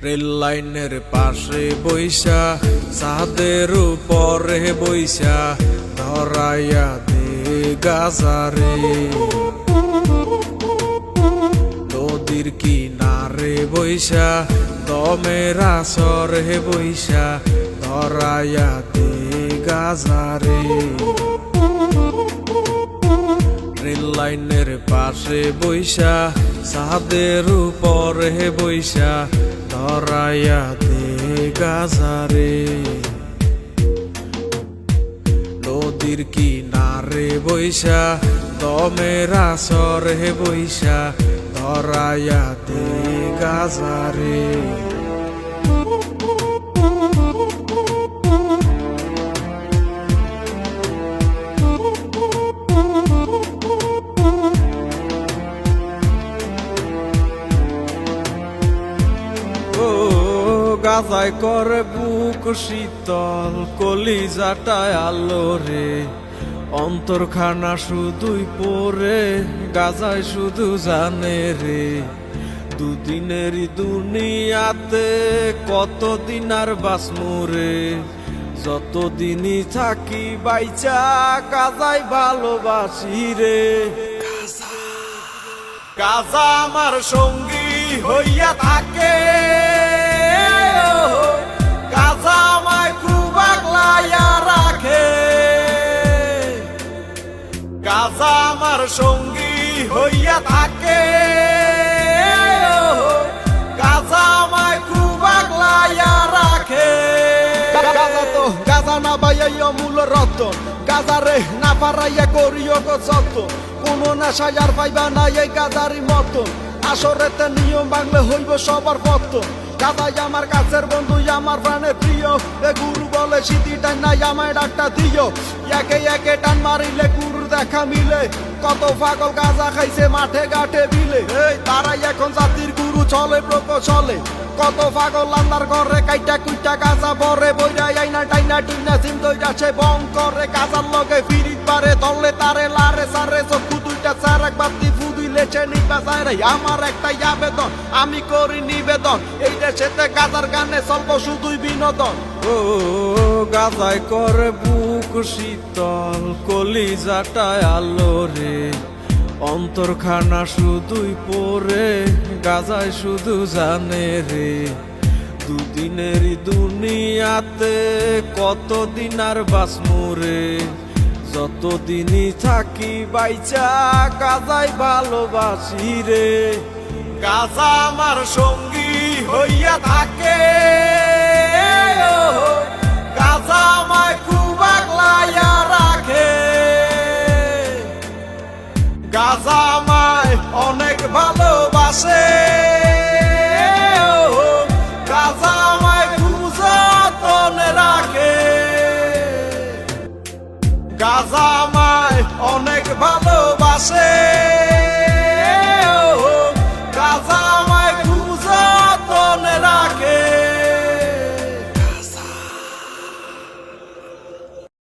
Rail লাইনের পাশে বইসা ছাদের উপরে বইসা ধরাইয়া দে গাজারে, নদীর কিনারে বইসা দমের আসরে বইসা ধরাইয়া দে গাজারে। রেল লাইনের পাশে বইসা ছাদের উপরে বইসা ধরাইয়া দে গাজারে, নদীর কিনারে বইসা দমের আসরে বইসা ধরাইয়া দে গাজারে। গাজায় করে বুক শীতল, কলিজাটায় আলো রে, অন্তরখানা শুধুই পরে গাজায় শুধু জানে রে। দুদিনেরই দুনিয়াতে কতদিন আর বাঁচমু রে, যতদিনই থাকি বাইচা গাজায় ভালোবাসি রে। গাজা আমার সঙ্গী হইয়া থাকে, গাজা আমায় খুব আগলাইয়া রাখে। গাজা আমার সঙ্গী হইয়া থাকে, গাজা আমায় খুব আগলাইয়া রাখে। গাজা না বাইয়া মূল রতন, গাজারে না পারাইয়া করিও গো যতন, কোন নেশায় আর পাইবা না এই গাজারি মতন। আসরেতে নিয়ম ভাঙলে হইব সবার পতন। গাজাই আমার কাছের বন্ধু, আমার প্রাণের প্রিয়, এ গুরু বলে সিদ্ধি টান নাই আমায় ডাকটা দিও। একে একে টান মারিলে গুরুর দেখা মিলে, কত পাগল গাজা খাইছে মাঠে ঘাটে বিলে। এই তারাই এখন জাতির গুরু, চলে প্রকৌশলে। কত পাগল আল্লাহর ঘরে কাইটা কুইটা গাজা বরে, বইরা আইনা টাইনা টুইনা চিন্তা যাচ্ছে বং করে। গাজার লগে ফিরিত পারে তলে তারে লারে সারে, চক্ষু দুইটা চার একবার ফু দিলেছে নিবা যায় রে। আমার একটাই আবেদন, আমি করি নিবেদন, এই দেশেতে গাজার গানে চলবো শুধুই বিনোদন। ও গাজায় করে বুক শীতল, কলিজাটায় আলো রে, অন্তরখানা শুধুই পরে গাজায় শুধু জানে রে। দুদিনেরই দুনিয়াতে কতদিন আর বাঁচমু রে, যতদিনই থাকি বাইচা গাজায় ভালোবাসি রে। গাজা আমার সঙ্গী হইয়া থাকে, গাজা আমায় খুব আগলাইয়া রাখে। গাজা আমায় অনেক ভালোবাসে, গাজা আমায় খুব যতনে রাখে। গাজা আমায় অনেক ভালোবাসে।